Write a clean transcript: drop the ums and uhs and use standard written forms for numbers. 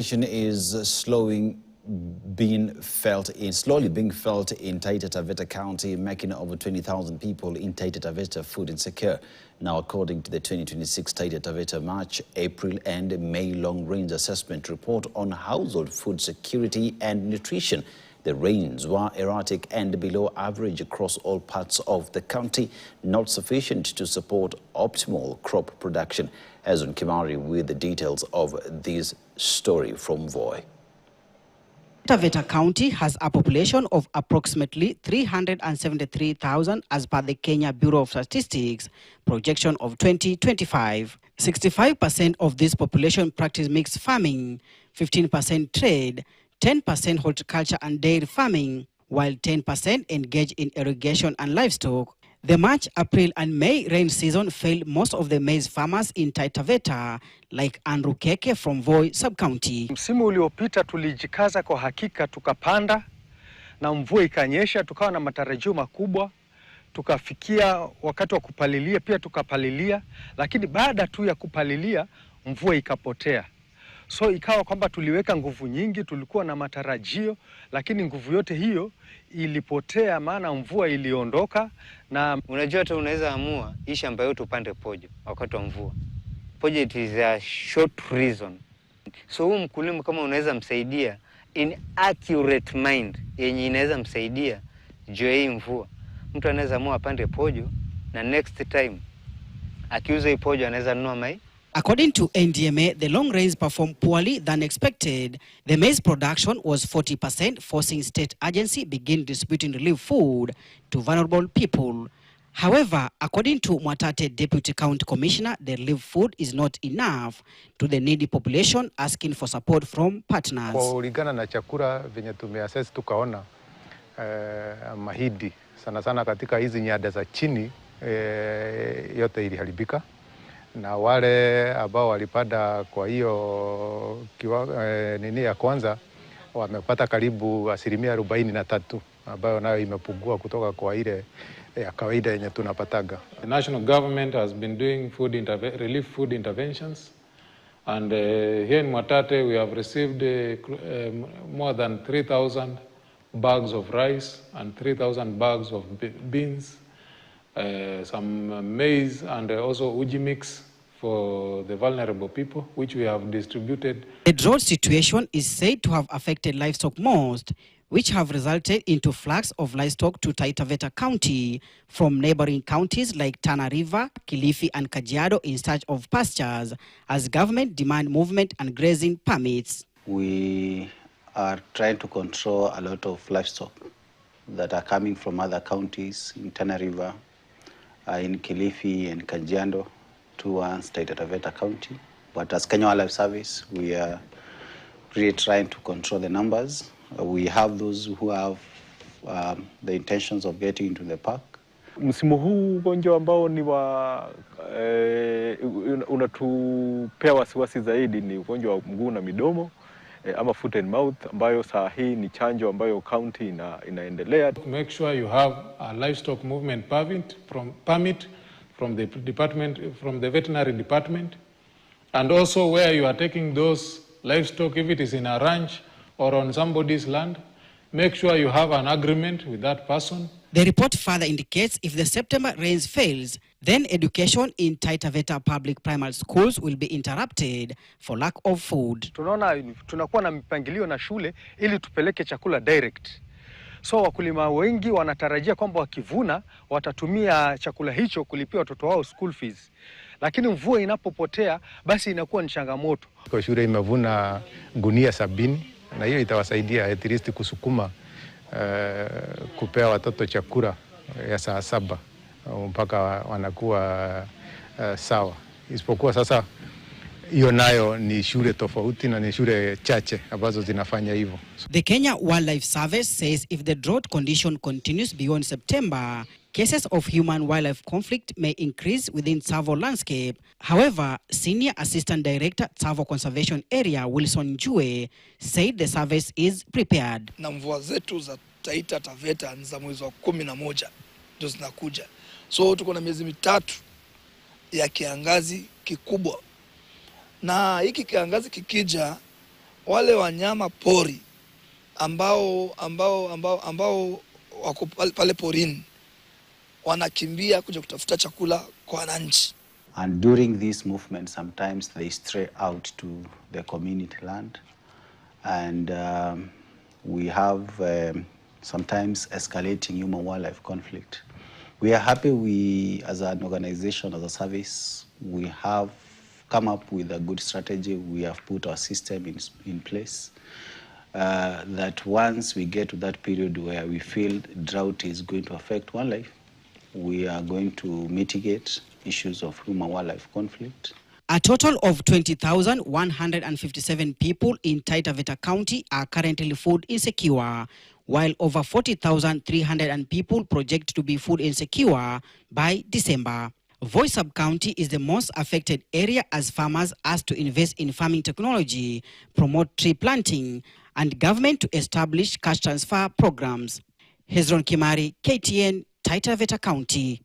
Is slowly being felt in Taita, Taveta County, making over 20,000 people in Taita, Taveta food insecure. Now, according to the 2026 Taita, Taveta March, April and May long-range assessment report on household food security and nutrition, the rains were erratic and below average across all parts of the county, not sufficient to support optimal crop production. Azun Kimari with the details of this story from Voi. Taveta County has a population of approximately 373,000 as per the Kenya Bureau of Statistics projection of 2025. 65% of this population practice mixed farming, 15% trade, 10% horticulture and dairy farming, while 10% engage in irrigation and livestock. The March, April and May rain season failed most of the maize farmers in Taita Taveta, like Andrew Keke from Voi sub-county. Msimu uliopita tulijikaza kwa hakika, tukapanda na mvua ikanyesha, tukawa na matarajio makubwa, tukafikia wakati wa kupalilia pia tukapalilia, lakini baada tu ya kupalilia mvua ikapotea. So ikawa kwamba tuliweka nguvu nyingi, tulikuwa na matarajio, lakini nguvu yote hiyo ilipotea maana mvua iliondoka. Na unajua tu unaweza amua hii shamba yote upande pojo wakati wa mvua. Pojo it is a short reason. So huyu mkulima kama unaweza msaidia in accurate mind yenye inaweza msaidia juu hii mvua, mtu anaweza amua apande pojo na next time akiuza hii pojo anaweza nunua mai. According to NDMA, the long rains performed poorly than expected. The maize production was 40%, forcing state agency begin distributing relief food to vulnerable people. However, according to Matatu Deputy County Commissioner, the relief food is not enough to the needy population, asking for support from partners. Kwa kulingana na chakula venye tumeassess tukaona mahindi sana katika hizi nyanda za chini yote iliharibika. Na wale ambao walipanda kwa hiyo nini ya kwanza wamepata karibu 43% ambayo nayo imepungua kutoka kwa ile ya kawaida yenye tunapataga. The national government has been doing relief food interventions, and here in Matatu we have received more than 3,000 bags of rice and 3,000 bags of beans, some maize and also uji mix for the vulnerable people, which we have distributed. The drought situation is said to have affected livestock most, which have resulted into flux of livestock to Taita Taveta County from neighboring counties like Tana River, Kilifi and Kajiado in search of pastures, as government demand movement and grazing permits. We are trying to control a lot of livestock that are coming from other counties in Tana River, in Kilifi and Kajiado towards Taita Taveta County. But as Kenya Wildlife Service, we are really trying to control the numbers. We have those who have the intentions of getting into the park. Msimu huu ugonjwa ambao ni wa unatupea wasiwasi zaidi ni ugonjwa wa mguu na midomo ama foot and mouth, ambayo saa hii ni chanjo ambayo county inaendelea. Make sure you have a livestock movement permit from the department, from the veterinary department, and also where you are taking those livestock, if it is in a ranch or on somebody's land, make sure you have an agreement with that person. The report further indicates if the September rains fails, then education in Taita Taveta public primary schools will be interrupted for lack of food. Tunakuwa na mipangilio na shule ili tupeleke chakula direct. So wakulima wengi wanatarajia kwamba wakivuna watatumia chakula hicho kulipia watoto wao school fees. Lakini mvua inapopotea basi inakuwa ni changamoto. Kwa shule imevuna gunia 70 na hiyo itawasaidia at least kusukuma kupea watoto chakula ya saa 7 mpaka wanakuwa sawa. Isipokuwa sasa hiyo nayo ni shule tofauti na ni shule chache ambazo zinafanya hivyo. The Kenya Wildlife Service says if the drought condition continues beyond September, cases of human-wildlife conflict may increase within Tsavo landscape. However, Senior Assistant Director, Tsavo Conservation Area, Wilson Njue, said the service is prepared. Na mvua zetu za Taita Taveta ni za mwezi wa 11 ndio zinakuja. So tuko na miezi mitatu ya kiangazi kikubwa. Na hiki kiangazi kikija, wale wanyama pori ambao wako pale porini wanakimbia kuja kutafuta chakula kwa wananchi. And during this movement, sometimes they stray out to the community land, and we have sometimes escalating human-wildlife conflict. We are happy as an organization, as a service, we have come up with a good strategy. We have put our system in place. That once we get to that period where we feel drought is going to affect wildlife, we are going to mitigate issues of human-wildlife conflict. A total of 20,157 people in Taita County are currently food insecure, while over 40,300 people project to be food insecure by December. Voi Sub-County is the most affected area as farmers asked to invest in farming technology, promote tree planting, and government to establish cash transfer programs. Hezron Kimari, KTN, Taita County.